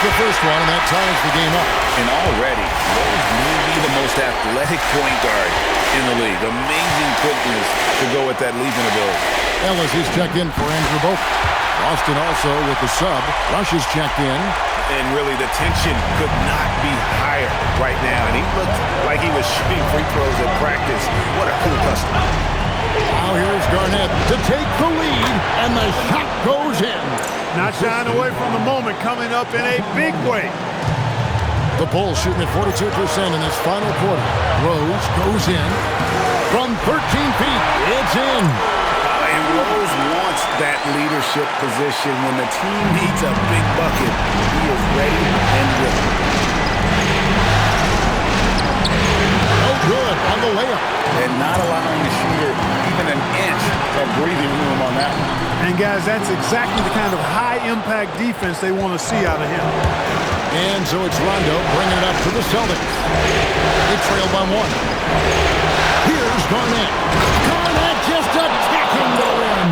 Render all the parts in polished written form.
the first one, and that ties the game up. And already, Rose may be the most athletic point guard in the league. Amazing quickness to go with that leaping ability. Ellis is checked in for Andrew Bogut. Austin also with the sub. Rush is checked in. And really, the tension could not be higher right now. And he looked like he was shooting free throws at practice. What a cool customer. Now here's Garnett to take the lead, and the shot goes in. Not shying away from the moment, coming up in a big way. The Bulls shooting at 42% in this final quarter. Rose goes in from 13 feet. It's in. And Rose wants that leadership position. When the team needs a big bucket, he is ready and willing. Oh, good on the layup. And not allowing the shooter even an inch of breathing room on that one. And, guys, that's exactly the kind of high-impact defense they want to see out of him. And so it's Rondo bringing it up to the Celtics. They trail by one. Here's Garnett. Garnett just attacking the rim.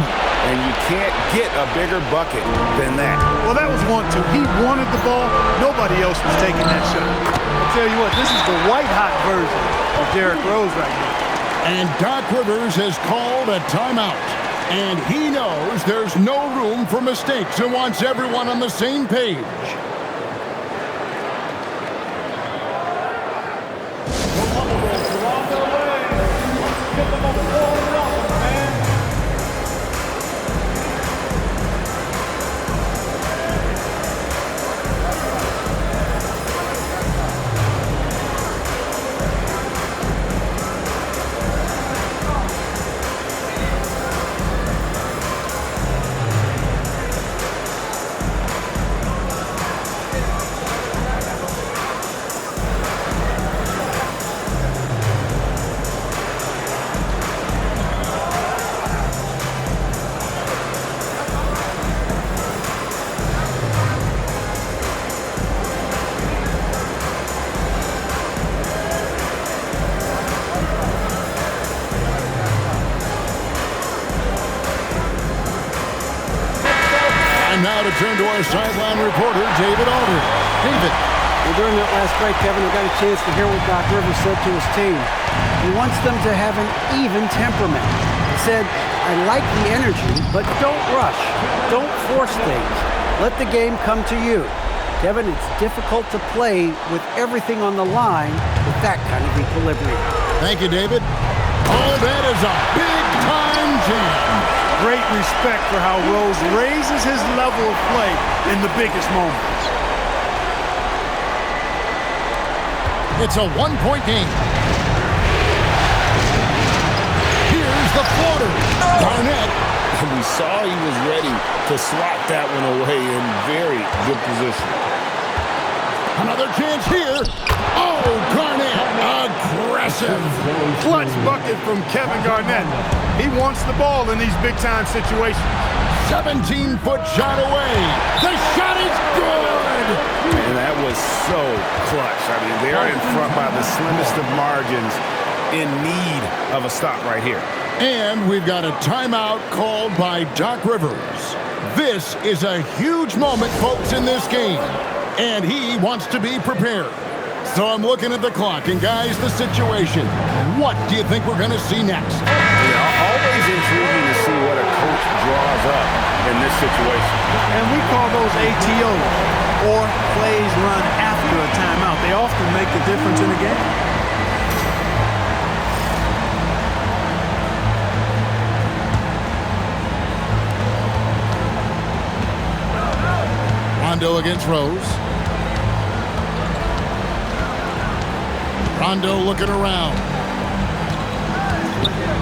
And you can't get a bigger bucket than that. Well, that was 1-2. He wanted the ball. Nobody else was taking that shot. I'll tell you what, this is the white-hot version of Derrick Rose right now. And Doc Rivers has called a timeout. And he knows there's no room for mistakes and wants everyone on the same page. Now to turn to our sideline reporter, David Aldridge. David. Well, during that last break, Kevin, we got a chance to hear what Doc Rivers said to his team. He wants them to have an even temperament. He said, I like the energy, but don't rush. Don't force things. Let the game come to you. Kevin, it's difficult to play with everything on the line with that kind of equilibrium. Thank you, David. Oh, that is a big-time jam. Great respect for how Rose raises his level of play in the biggest moments. It's a one-point game. Here's the floater. Garnett. We saw he was ready to swat that one away in very good position. Another chance here. Oh, Garnett. Aggressive. Clutch bucket from Kevin Garnett. He wants the ball in these big-time situations. 17-foot shot away. The shot is good. And that was so clutch. I mean, they're in front by the slimmest of margins, in need of a stop right here. And we've got a timeout called by Doc Rivers. This is a huge moment, folks, in this game. And he wants to be prepared. So I'm looking at the clock, and guys, the situation. What do you think we're going to see next? Yeah, always intriguing to see what a coach draws up in this situation. And we call those ATOs, or plays run after a timeout. They often make the difference in the game. Rondo against Rose. Rondo looking around.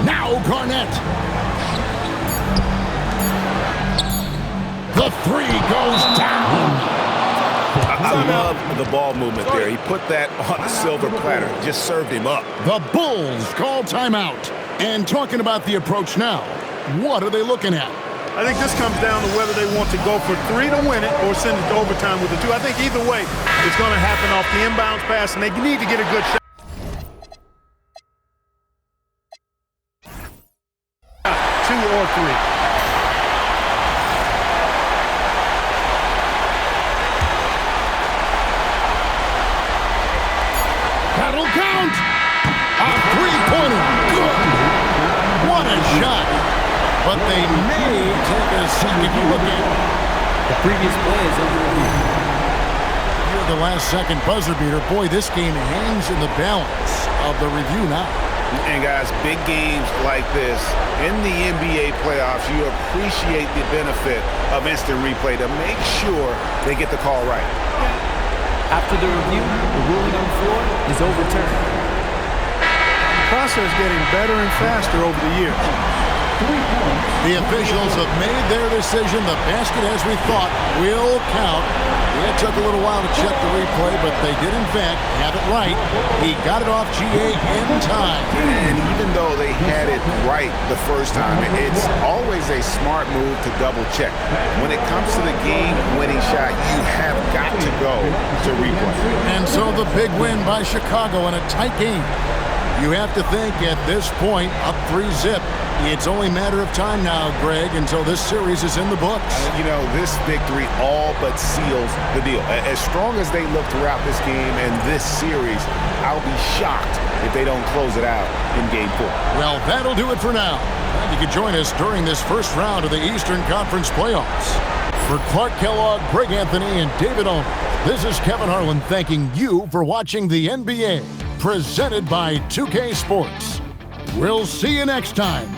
Now Garnett. The three goes down. I love the ball movement there. He put that on a silver platter. Just served him up. The Bulls call timeout. And talking about the approach now, what are they looking at? I think this comes down to whether they want to go for three to win it or send it to overtime with the two. I think either way, it's going to happen off the inbounds pass, and they need to get a good shot. Two or three. shot, but they may take a second look at it. The previous play is under review. Here, the last-second buzzer beater. Boy, this game hangs in the balance of the review now. And guys, big games like this in the NBA playoffs, you appreciate the benefit of instant replay to make sure they get the call right. After the review, the ruling on the floor is overturned. The process getting better and faster over the years. The officials have made their decision. The basket, as we thought, will count. It took a little while to check the replay, but they did, in fact, have it right. He got it off GA in time. And even though they had it right the first time, it's always a smart move to double check. When it comes to the game-winning shot, you have got to go to replay. And so the big win by Chicago in a tight game. You have to think at this point, up 3-zip. It's only a matter of time now, Greg, until this series is in the books. You know, this victory all but seals the deal. As strong as they look throughout this game and this series, I'll be shocked if they don't close it out in Game 4. Well, that'll do it for now. And you can join us during this first round of the Eastern Conference playoffs. For Clark Kellogg, Greg Anthony, and David Owen, this is Kevin Harlan thanking you for watching the NBA, presented by 2K Sports. We'll see you next time.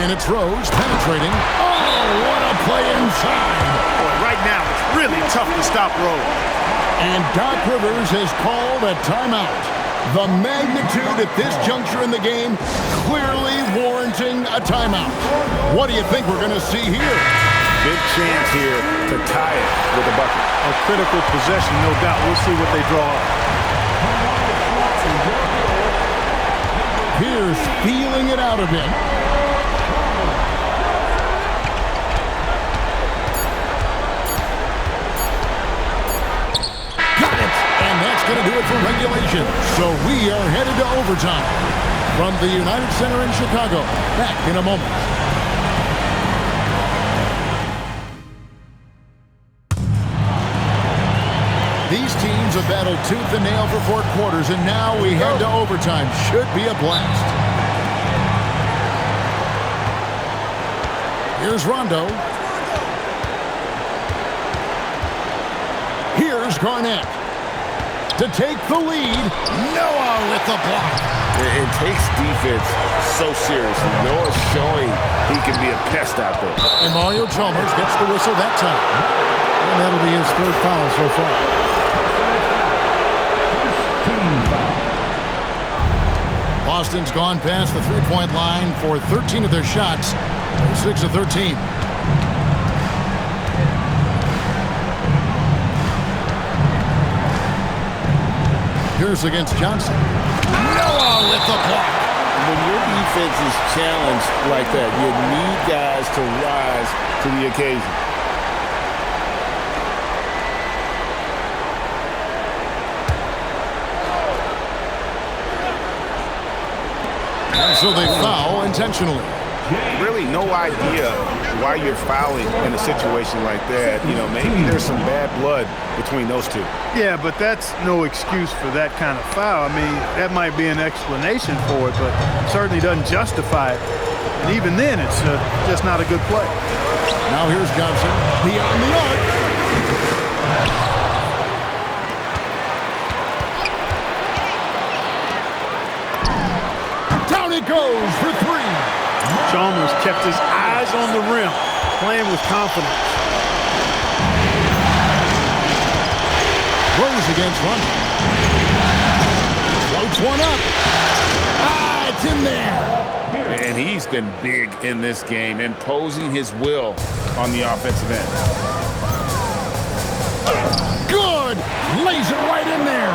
And it's Rose penetrating. Oh, what a play inside. Boy, right now, it's really tough to stop Rose. And Doc Rivers has called a timeout. The magnitude at this juncture in the game clearly warranting a timeout. What do you think we're going to see here? Big chance here to tie it with a bucket. A critical possession, no doubt. We'll see what they draw up. Pierce feeling it out a bit. Going to do it for regulation. So we are headed to overtime from the United Center in Chicago. Back in a moment. These teams have battled tooth and nail for 4 quarters, and now we head to overtime. Should be a blast. Here's Rondo. Here's Garnett. To take the lead, Noah with the block. It takes defense so seriously. Noah's showing he can be a pest out there. And Mario Chalmers gets the whistle that time. And that'll be his 3rd foul so far. Boston's gone past the three-point line for 13 of their shots. 6 of 13. Pierce against Johnson. Noah with the block. When your defense is challenged like that, you need guys to rise to the occasion. And so they foul intentionally. really no idea why you're fouling in a situation like that. You know, maybe there's some bad blood between those two. Yeah, but that's no excuse for that kind of foul. I mean, that might be an explanation for it, but certainly doesn't justify it. And even then, it's just not a good play. Now here's Johnson beyond the arc. Down it goes for three. Chalmers kept his eyes on the rim, playing with confidence. Rose against Rondo. Floats one up. It's in there. And he's been big in this game, imposing his will on the offensive end. Good. Lays it right in there.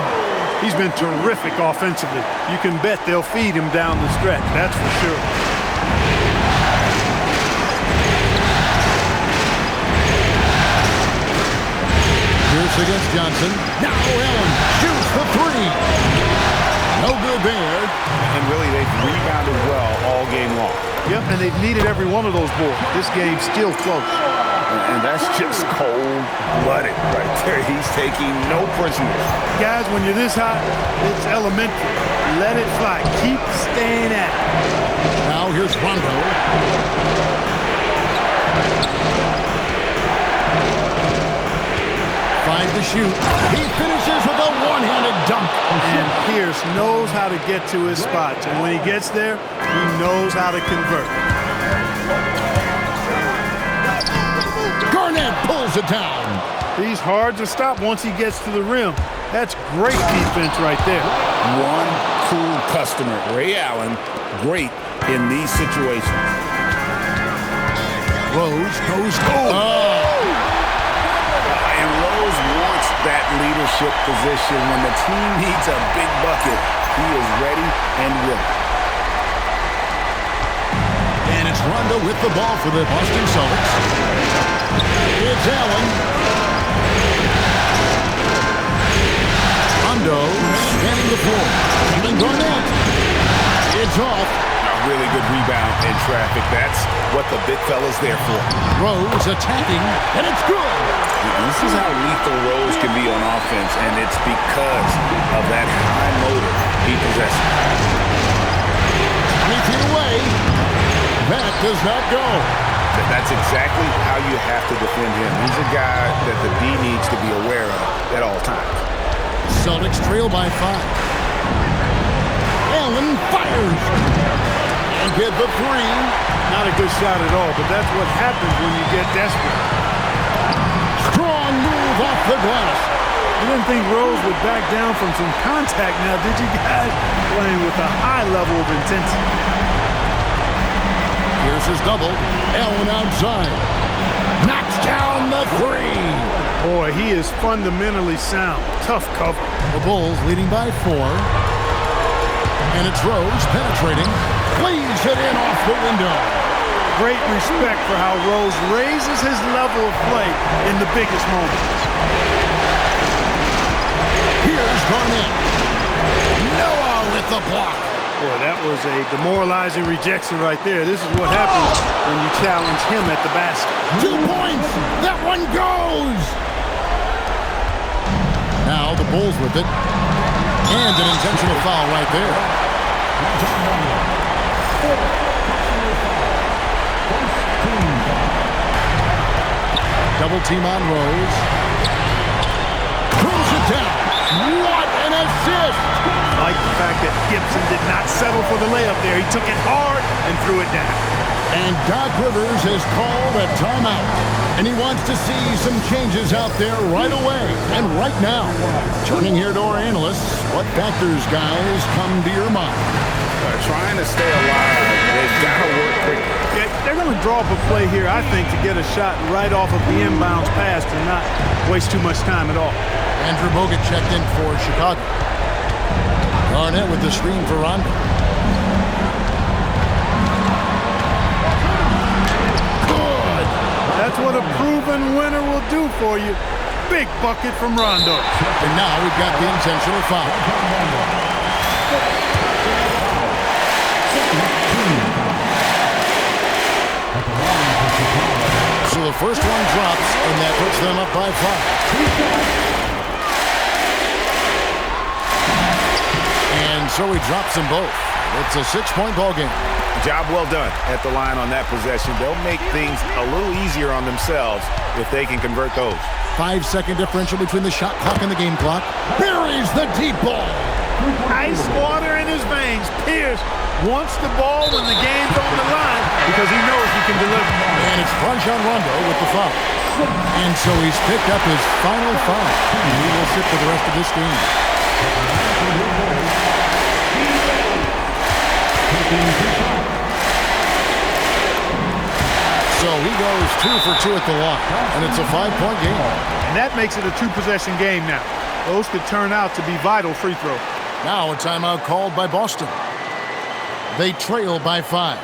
He's been terrific offensively. You can bet they'll feed him down the stretch, that's for sure. Pierce against Johnson. Now Allen shoots the three. No good there. And really, they've rebounded well all game long. Yep, and they've needed every one of those boards. This game's still close. And that's just cold-blooded right there. He's taking no prisoners. Guys, when you're this hot, it's elementary. Let it fly. Keep staying at it. Now here's Rondo. Five to shoot. He finishes with a one-handed dunk. And Pierce knows how to get to his spots. And when he gets there, he knows how to convert. Garnett pulls it down. He's hard to stop once he gets to the rim. That's great defense right there. One cool customer, Ray Allen, great in these situations. Rose goes. And Rose wants that leadership position. When the team needs a big bucket, he is ready and willing. And it's Rondo with the ball for the Boston Celtics. It's Allen. Rondo scanning the floor. Kevin Garnett. It's off. A really good rebound in traffic. That's what the big fella's there for. Rose attacking, and it's good. This is how lethal Rose can be on offense, and it's because of that high motor he possesses. 20 feet away. That does not go. That's exactly how you have to defend him. He's a guy that the D needs to be aware of at all times. Celtics trail by 5. Allen fires. And get the three. Not a good shot at all, but that's what happens when you get desperate. Strong move off the glass. You didn't think Rose would back down from some contact now, did you guys? Playing with a high level of intensity. Pierce is double. Allen outside. Knocks down the three. Boy, he is fundamentally sound. Tough cover. The Bulls leading by 4. And it's Rose penetrating. Plays it in off the window. Great respect for how Rose raises his level of play in the biggest moments. Here's Garnett. Noah with the block. Boy, that was a demoralizing rejection right there. This is what happens when you challenge him at the basket. 2 points. That one goes. Now the Bulls with it. And an intentional foul right there. Double team on Rose. Throws it down. What an assist! Like the fact that Gibson did not settle for the layup there. He took it hard and threw it down. And Doc Rivers has called a timeout. And he wants to see some changes out there right away and right now. Turning here to our analysts, what factors, guys, come to your mind? Trying to stay alive. They've got to work quickly. Yeah, they're going to draw up a play here, I think, to get a shot right off of the inbounds pass and not waste too much time at all. Andrew Bogut checked in for Chicago. Garnett with the screen for Rondo. Good. That's what a proven winner will do for you. Big bucket from Rondo. And now we've got the intentional foul. So the first one drops, and that puts them up by 5. And so he drops them both. It's a 6-point ball game. Job well done at the line on that possession. They'll make things a little easier on themselves if they can convert those. 5-second differential between the shot clock and the game clock. Buries the deep ball. Ice water in his veins. Pierce wants the ball when the game's on the line because he knows he can deliver. And it's Rajon Rondo with the foul. And so he's picked up his final foul. And he will sit for the rest of this game. So he goes 2 for 2 at the line, and it's a 5-point game. And that makes it a 2-possession game now. Those could turn out to be vital free throws. Now a timeout called by Boston. They trail by 5.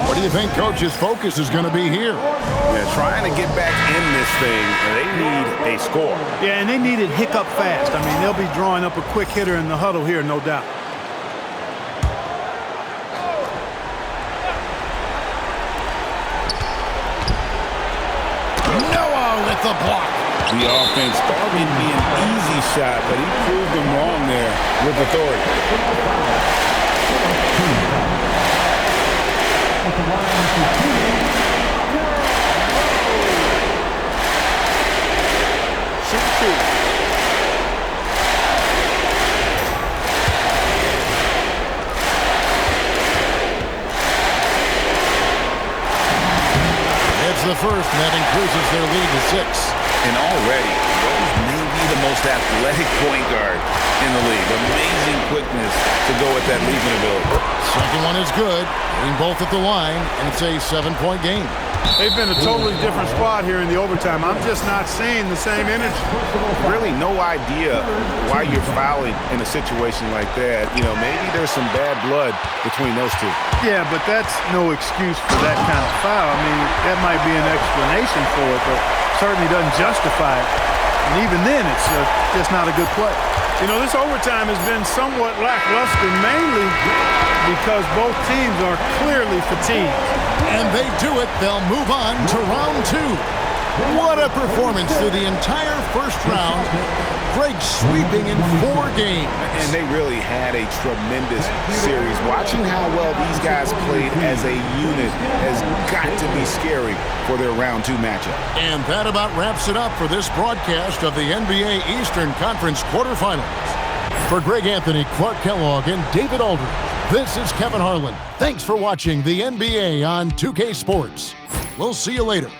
What do you think Coach's focus is going to be here? Yeah, trying to get back in this thing, they need a score. Yeah, and they need it hiccup fast. I mean, they'll be drawing up a quick hitter in the huddle here, no doubt. With the block. The offense thought it'd be an easy shot, but he proved them wrong there with authority. It's the first, and that increases their lead to 6. And already, Rose may be the most athletic point guard in the league. Amazing quickness to go with that leaping ability. Second one is good, hitting both at the line, and it's a 7-point game. They've been a totally different squad here in the overtime. I'm just not seeing the same energy. Really no idea why you're fouling in a situation like that. You know, maybe there's some bad blood between those two. Yeah, but that's no excuse for that kind of foul. I mean, that might be an explanation for it, but certainly doesn't justify it. And even then, it's just not a good play. You know, this overtime has been somewhat lackluster, mainly because both teams are clearly fatigued. And they do it. They'll move on to round 2. What a performance through the entire first round. Greg sweeping in 4 games. And they really had a tremendous series. Watching how well these guys played as a unit has got to be scary for their round 2 matchup. And that about wraps it up for this broadcast of the NBA Eastern Conference quarterfinals. For Greg Anthony, Clark Kellogg, and David Aldridge, this is Kevin Harlan. Thanks for watching the NBA on 2K Sports. We'll see you later.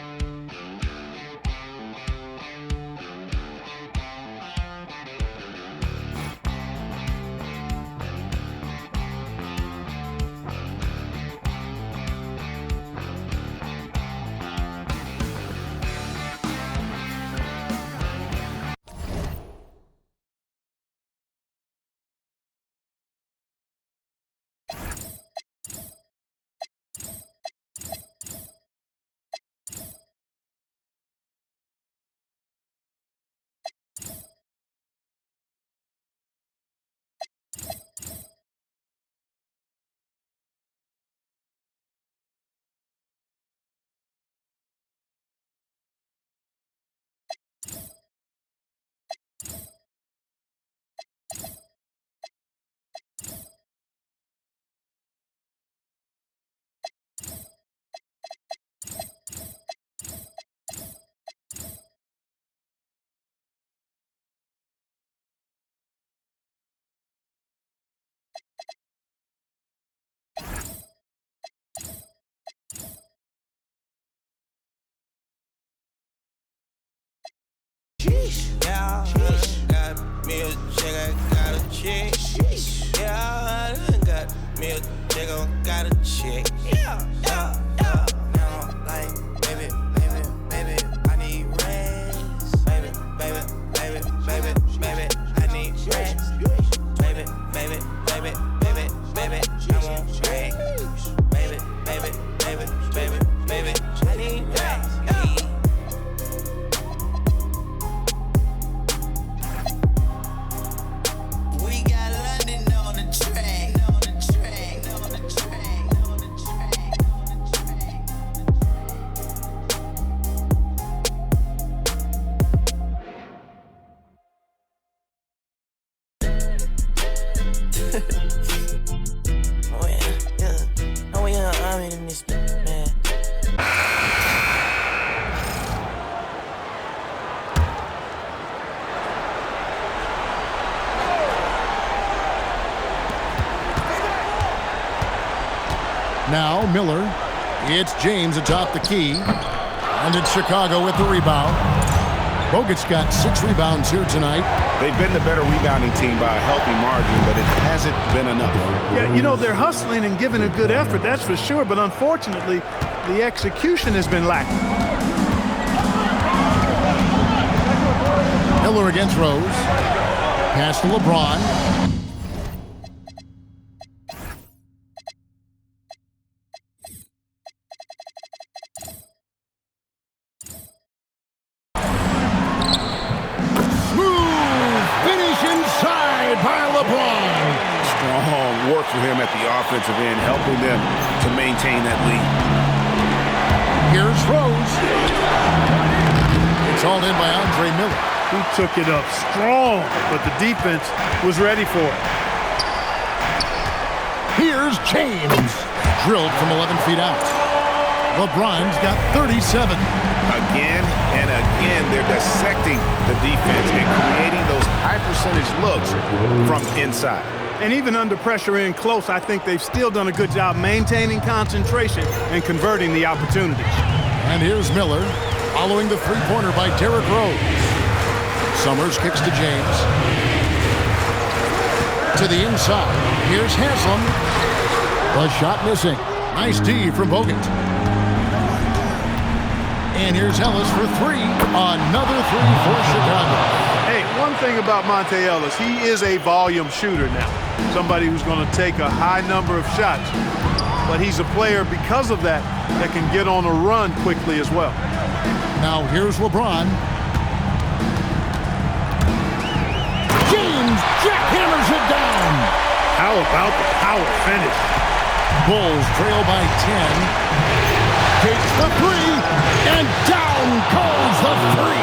Yeah, got me a check, I got a check. Yeah, I got me a check, I got a check. Yeah. Now I'm like, baby, I need rest. Baby, I need rest. Baby, I want rest. Baby, I need rest. We got Miller. It's James atop the key. And it's Chicago with the rebound. Bogut's got 6 rebounds here tonight. They've been the better rebounding team by a healthy margin, but it hasn't been enough. Yeah, you know, they're hustling and giving a good effort, that's for sure. But unfortunately, the execution has been lacking. Miller against Rose. Pass to LeBron. Work for him at the offensive end, helping them to maintain that lead. Here's Rose. It's hauled in by Andre Miller. He took it up strong, but the defense was ready for it. Here's James. Drilled from 11 feet out. LeBron's got 37. Again and again, they're dissecting the defense and creating those high percentage looks from inside. And even under pressure in close, I think they've still done a good job maintaining concentration and converting the opportunities. And here's Miller, following the three-pointer by Derrick Rose. Summers kicks to James. To the inside. Here's Haslam. The shot missing. Nice D from Bogut. And here's Ellis for 3. Another 3 for Chicago. Hey, one thing about Monte Ellis, he is a volume shooter now. Somebody who's going to take a high number of shots. But he's a player, because of that, that can get on a run quickly as well. Now here's LeBron. James jackhammers it down. How about the power finish? Bulls trail by 10. Takes the 3, and down goes the 3.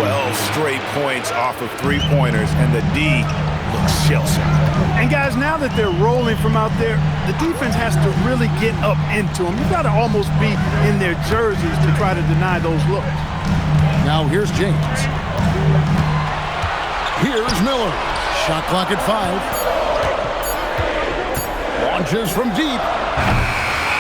12 straight points off of three-pointers, and the D looks shell-shocked. And guys, now that they're rolling from out there, the defense has to really get up into them. You've got to almost be in their jerseys to try to deny those looks. Now here's James. Here's Miller. Shot clock at 5. Launches from deep.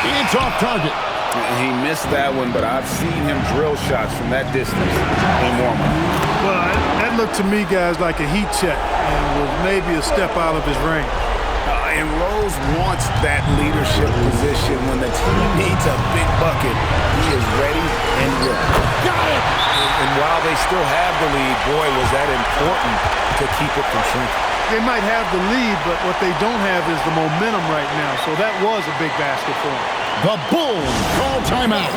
It's off target. He missed that one, but I've seen him drill shots from that distance in warm-up. Well, that looked to me, guys, like a heat check and was maybe a step out of his range. And Rose wants that leadership position. When the team needs a big bucket, he is ready and willing. Got it! And while they still have the lead, boy, was that important to keep it from shrinking. They might have the lead, but what they don't have is the momentum right now. So that was a big basket for them. The Bulls call timeout.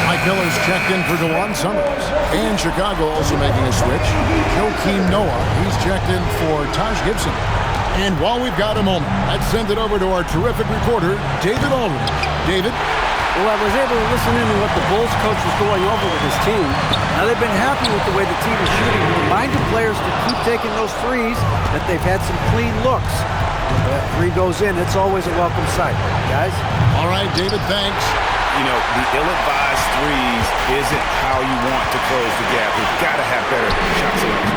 Mike Miller's checked in for DeJuan Summers. And Chicago also making a switch. Joakim Noah, he's checked in for Taj Gibson. And while we've got a moment, let's send it over to our terrific reporter, David Aldridge. David? Well, I was able to listen in to what the Bulls coach was going over with his team. Now, they've been happy with the way the team is shooting. He reminded players to keep taking those threes, that they've had some clean looks. If that 3 goes in, it's always a welcome sight. Guys? All right, David, thanks. You know, the ill-advised threes isn't how you want to close the gap. You've got to have better shot selection.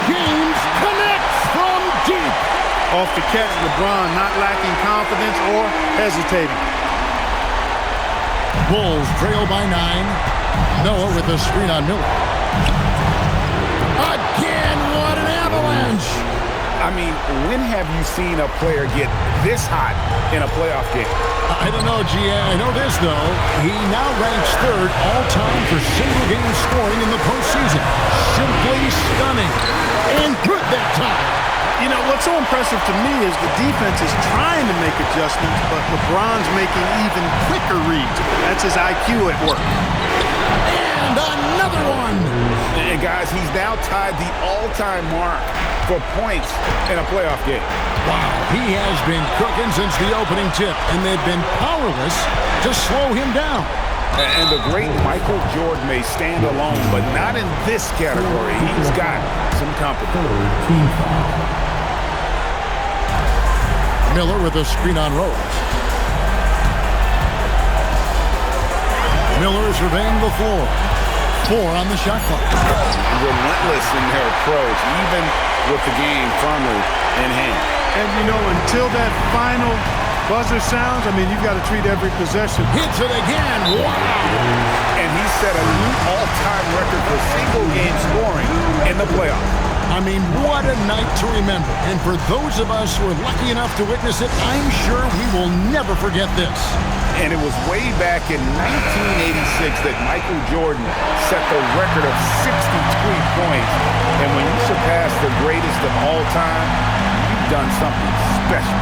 James connects from deep. Off the catch, LeBron not lacking confidence or hesitating. Bulls trail by 9. Noah with a screen on Miller. Again, what an avalanche! I mean, when have you seen a player get this hot in a playoff game? I don't know, GA. I know this, though. He now ranks 3rd all-time for single-game scoring in the postseason. Simply stunning. And good that time. You know, what's so impressive to me is the defense is trying to make adjustments, but LeBron's making even quicker reads. That's his IQ at work. And another one. And guys, he's now tied the all-time mark for points in a playoff game. Wow, he has been cooking since the opening tip, and they've been powerless to slow him down. And the great Michael Jordan may stand alone, but not in this category. He's got some company. Miller with a screen on Rose. Miller surveying the floor. 4 on the shot clock. Relentless in their approach, even with the game firmly in hand. And, until that final buzzer sounds, you've got to treat every possession. Hits it again. Wow. And he set a new all-time record for single-game scoring in the playoffs. What a night to remember. And for those of us who are lucky enough to witness it, I'm sure we will never forget this. And it was way back in 1986 that Michael Jordan set the record of 63 points. And when you surpass the greatest of all time, you've done something special.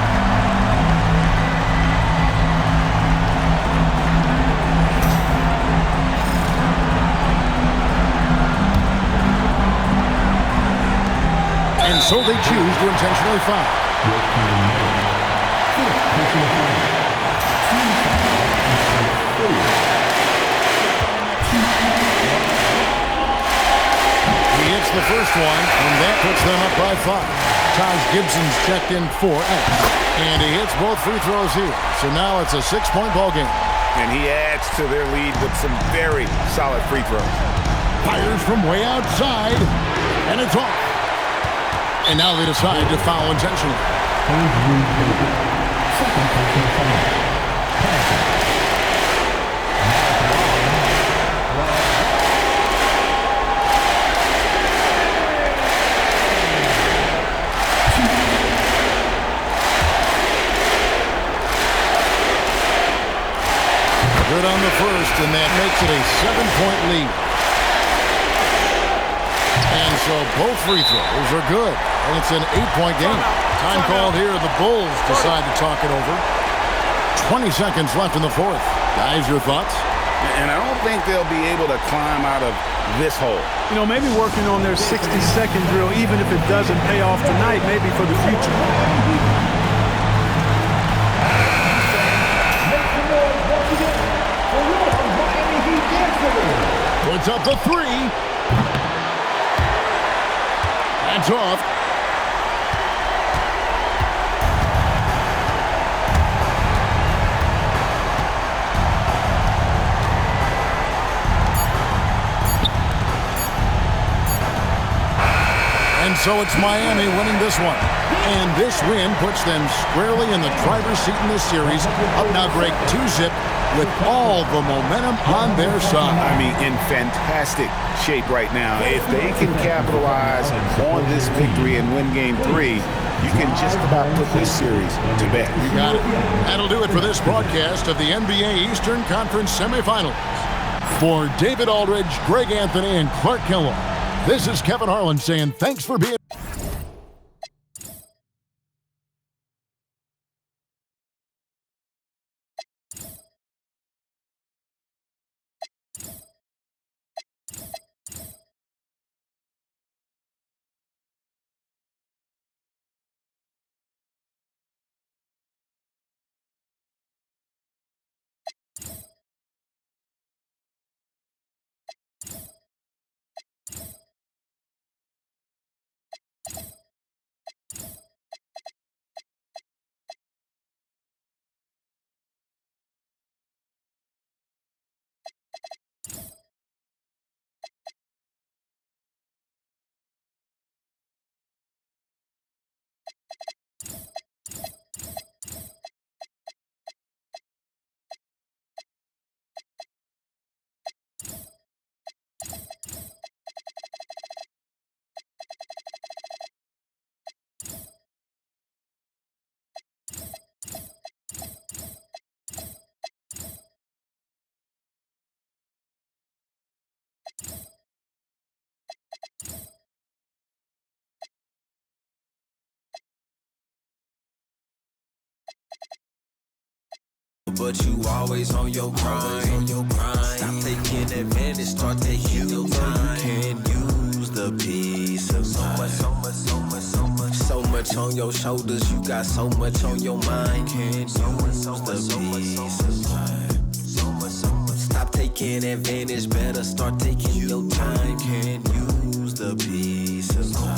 And so they choose to intentionally foul. He hits the first one, and that puts them up by 5. Taj Gibson's checked in for X. And he hits both free throws here. So now it's a 6-point ball game. And he adds to their lead with some very solid free throws. Fires from way outside, and it's off. And now they decide to foul intentionally. Good on the first, and that makes it a 7-point lead. And so both free throws are good. And it's an 8-point game. Time called here. The Bulls decide to talk it over. 20 seconds left in the fourth. Guys, your thoughts? And I don't think they'll be able to climb out of this hole. Maybe working on their 60-second drill, even if it doesn't pay off tonight, maybe for the future. Puts up the 3. That's off. And so it's Miami winning this one. And this win puts them squarely in the driver's seat in this series. Up now, Greg, 2-zip with all the momentum on their side. In fantastic shape right now. If they can capitalize on this victory and win Game 3, you can just about put this series to bed. You got it. That'll do it for this broadcast of the NBA Eastern Conference semifinals. For David Aldridge, Greg Anthony, and Clark Kellogg, this is Kevin Harlan saying thanks for being But you always on your grind. Stop taking advantage, start taking your time. You can use the peace of mind. So much on your shoulders, you got so much on your mind. Can't use the peace of mind. Stop taking advantage, better start taking your time. Can't use the peace of mind.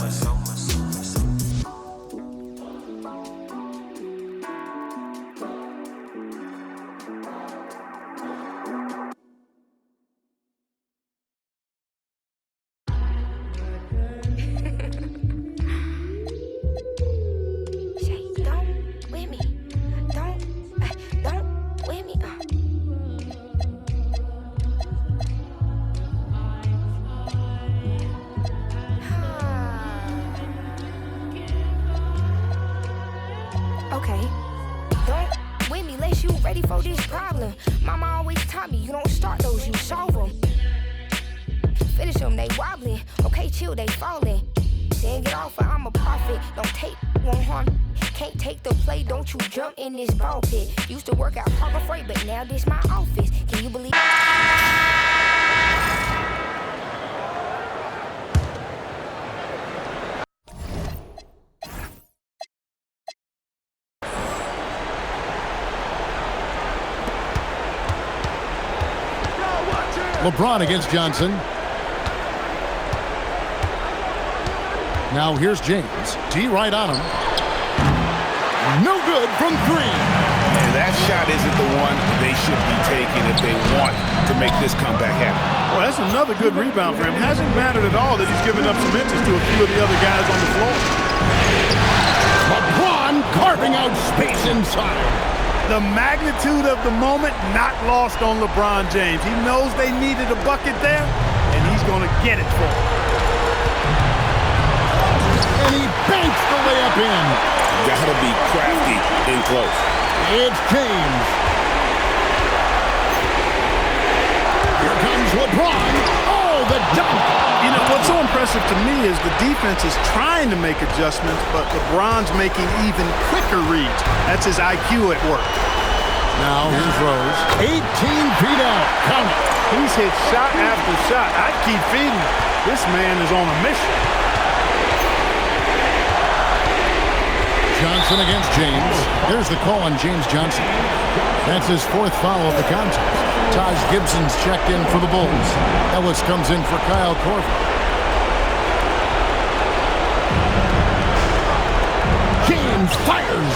before this problem. Mama always taught me, you don't start those, you solve them. Finish them, they wobbling. Okay, chill, they falling. Then get off, I'm a prophet. Don't take, won't harm. Can't take the play, don't you jump in this ball pit. Used to work out Harbor Freight, but now this my office. Can you believe? LeBron against Johnson. Now here's James. D right on him. No good from three. And that shot isn't the one they should be taking if they want to make this comeback happen. Well, that's another good rebound for him. Hasn't mattered at all that he's given up some inches to a few of the other guys on the floor. LeBron carving out space inside. The magnitude of the moment not lost on LeBron James. He knows they needed a bucket there, and he's going to get it for them. And he banks the layup in. Gotta be crafty in close. It's James. Here comes LeBron. Oh, the dunk. You know, what's so impressive to me is the defense is trying to make adjustments, but LeBron's making even quicker reads. That's his IQ at work. Now here's Rose. 18 feet out. Count it. He's hit shot after shot. I'd keep feeding him. This man is on a mission. Johnson against James. There's the call on James Johnson. That's his fourth foul of the contest. Taj Gibson's checked in for the Bulls. Ellis comes in for Kyle Korver. James fires.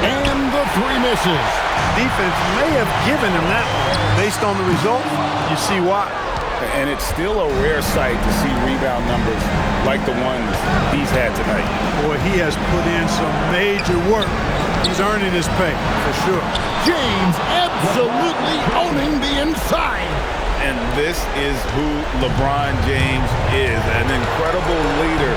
And the three misses. Defense may have given him that one. Based on the result, you see why. And it's still a rare sight to see rebound numbers like the ones he's had tonight. Boy, he has put in some major work. He's earning his pay, for sure. James absolutely owning the inside. And this is who LeBron James is, an incredible leader.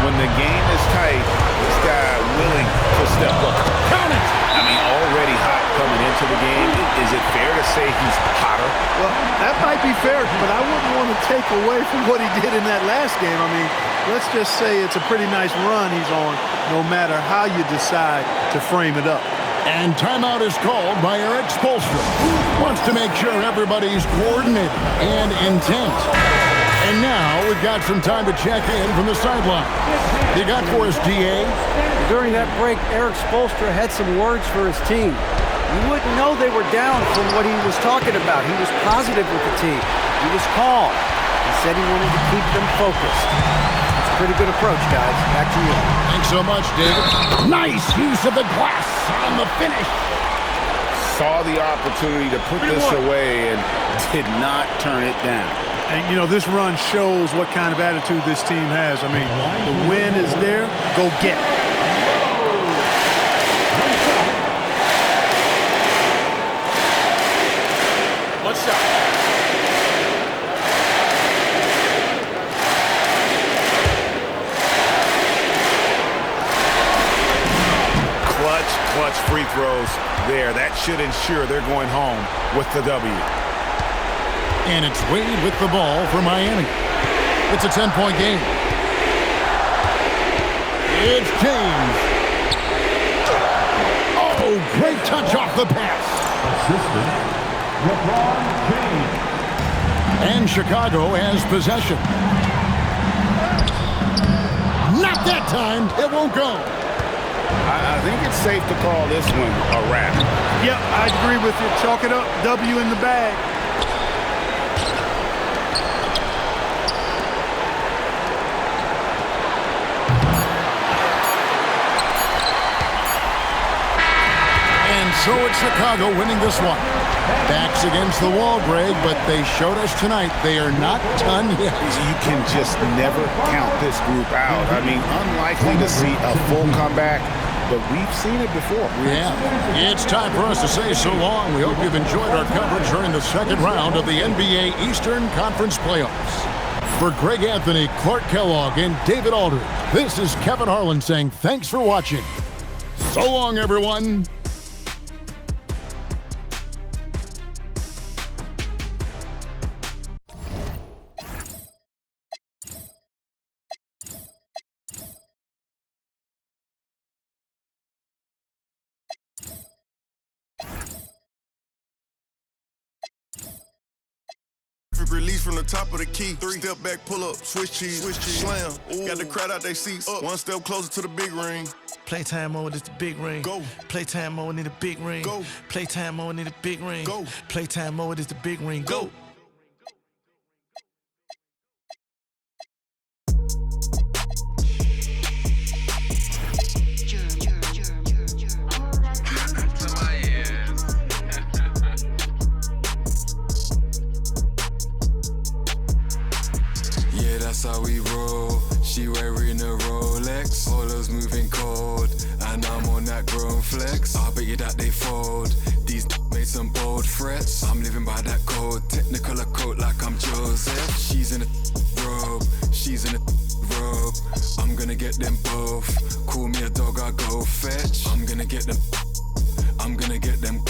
When the game is tight, this guy willing to step up. Count it! I mean, already hot coming into the game. Is it fair to say he's hotter? Well, that might be fair, but I wouldn't want to take away from what he did in that last game. I mean, let's just say it's a pretty nice run he's on, no matter how you decide to frame it up. And timeout is called by Eric Spoelstra. Wants to make sure everybody's coordinated and intent. And now we've got some time to check in from the sideline. You got for us, D.A.? During that break, Eric Spoelstra had some words for his team. You wouldn't know they were down from what he was talking about. He was positive with the team. He was calm. He said he wanted to keep them focused. It's a pretty good approach, guys. Back to you. Thanks so much, David. Nice use of the glass on the finish. Saw the opportunity to put this away and did not turn it down. And, you know, this run shows what kind of attitude this team has. I mean, the win is there. Go get it. One shot. Clutch free throws there. That should ensure they're going home with the W. And it's Wade with the ball for Miami. It's a 10-point game. It's James. Oh, great touch off the pass. Assistant, LeBron James. And Chicago has possession. Not that time. It won't go. I think it's safe to call this one a wrap. Yep, I agree with you. Chalk it up. W in the bag. So it's Chicago winning this one. Backs against the wall, Greg, but they showed us tonight they are not done yet. You can just never count this group out. I mean, unlikely to see a full comeback, but we've seen it before. Yeah. It's time for us to say so long. We hope you've enjoyed our coverage during the second round of the NBA Eastern Conference Playoffs. For Greg Anthony, Clark Kellogg, and David Aldridge, this is Kevin Harlan saying thanks for watching. So long, everyone. release from the top of the key. 3 step back, pull up, switch cheese, slam. Ooh. Got the crowd out their seats. Up. 1 step closer to the big ring. Playtime mode is the big ring. Go. Playtime mode in the big ring. Go. Playtime mode in the big ring. Go. Playtime mode is the big ring. Go. Yeah, that's how we roll. She wearing a Rolex, Polo's moving cold, and I'm on that grown flex. I bet you that they fold. These made some bold threats. I'm living by that code, Technicolor coat like I'm Joseph. She's in a robe, she's in a robe. I'm gonna get them both. Call me a dog, I go fetch. I'm gonna get them. I'm gonna get them.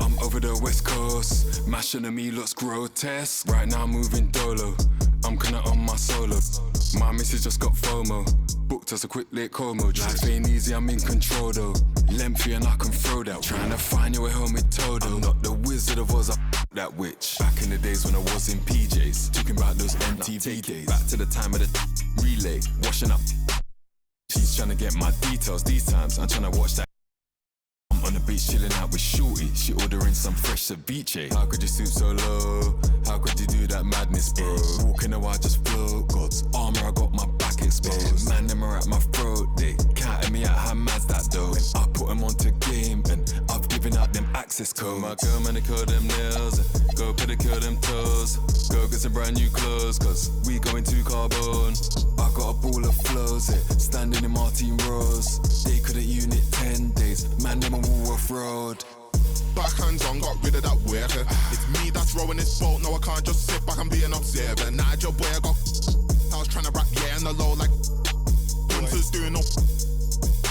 I'm over the West Coast, mashing at me looks grotesque. Right now I'm moving dolo, I'm kinda on my solo. My missus just got FOMO, booked us a quick late Como. Life ain't easy, I'm in control though. Lengthy and I can throw that. Trying to find your way home with Todo. I'm not the Wizard of Oz, I that witch. Back in the days when I was in PJs, talking about those MTV days. Back to the time of the relay, washing up. She's trying to get my details these times, I'm trying to watch that. On the beach chilling out with Shorty, she ordering some fresh ceviche. How could you stoop so low? How could you do that madness, bro? Walking a while just float. God's armor, I got my back exposed. Man, them are at my throat. They counting me out, how mad's that though? I put them onto game and I've given out them access codes. My girl, man, they curl them nails and go pedicure them toes. Go get some brand new clothes, cause we going to Carbone. I got a ball of flows, standing in Martin Rose. They couldn't unit 10 days, man, them a off-road. Backhands on, got rid of that worker. It's me that's rowing this boat, no I can't just sit back and be an observer. Nigel boy, I was trying to rap yeah on the low like Hunters doing no.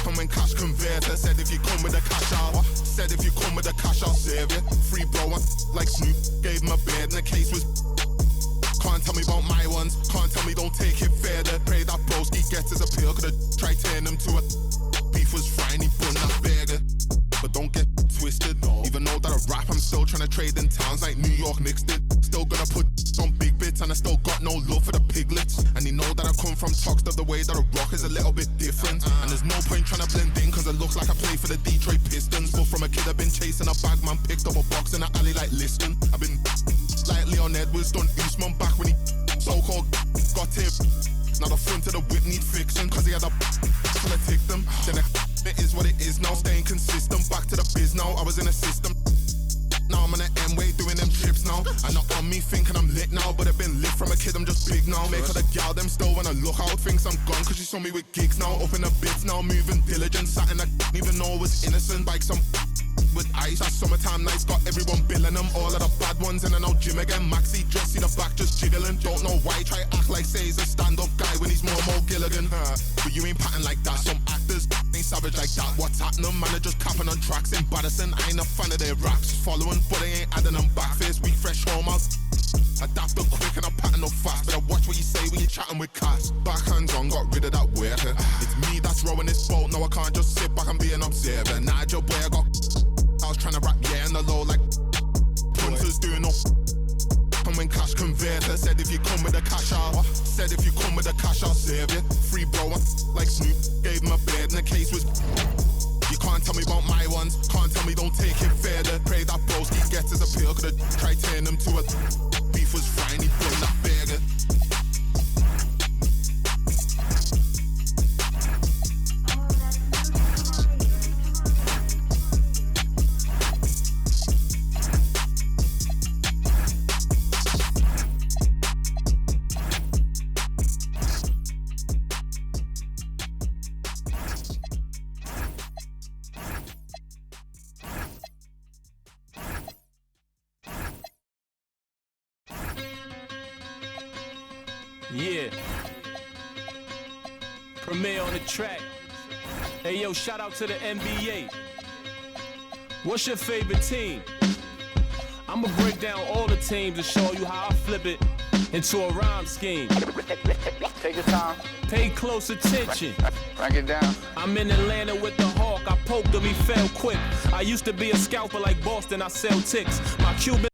And when cash converter said if you come with the cash out, said if you come with the cash I'll serve you. Free bro like Snoop, gave him a beard and the case was. Can't tell me about my ones, can't tell me don't take it further. Pray that broski gets his appeal, could've tried turn him to a. Beef was frying, he bun that burger. But don't get twisted, even though that I rap, I'm still trying to trade in towns like New York Knicks did. Still gonna put on big bits and I still got no love for the piglets. And they know that I come from Toxteth, the way that I rock is a little bit different. And there's no point trying to blend in cause it looks like I play for the Detroit Pistons. But from a kid I've been chasing a bag, man, picked up a box in the alley like Liston. I've been like Leon Edwards, done Usman back when he so-called got him. Now the front of the whip need fixing cause he had a till I ticked them. Then it is what it is now, staying consistent. Back to the biz now, I was in a system. Now I'm on the M-way doing them trips now. And not on me thinking I'm lit now, but I've been lit from a kid, I'm just big now. Make her the gal, them still wanna look out, thinks I'm gone cause she saw me with gigs now. Up in the bits now, moving diligent. Something I didn't even know was innocent. Bike some with ice, that summertime nights got everyone billing them. All of the bad ones in and out gym again. Maxi dress, see the back just jiggling. Don't know why, try act like say he's a stand-up guy when he's more Gilligan. But you ain't patting like that, some actors ain't savage like that. What's happening, man, they're just capping on tracks. Embarrassing, I ain't a fan of their raps. Following, but they ain't adding them back. Face weak, fresh home out. Adapt up quick and I'm patting up fast. Better watch what you say when you're chatting with cats. Backhands on, got rid of that worker. It's me that's rowing this boat, no I can't just sit back and be an observer. Nigel boy, I was trying to rap yeah on the low like Hunters doing no. And when cash converter said if you come with the cash out, said if you come with the cash I'll serve you. Free bro like Snoop, gave him a beard and the case was. You can't tell me about my ones, can't tell me don't take it further. Pray that broski gets his appeal, could've tried turn him to a. Beef was frying, he bun that burger. Yeah. Premier on the track. Hey yo, shout out to the NBA. What's your favorite team? I'ma break down all the teams and show you how I flip it into a rhyme scheme. Take your time. Pay close attention. Break it down. I'm in Atlanta with the Hawk. I poked him, he fell quick. I used to be a scalper like Boston. I sell ticks. My Cuban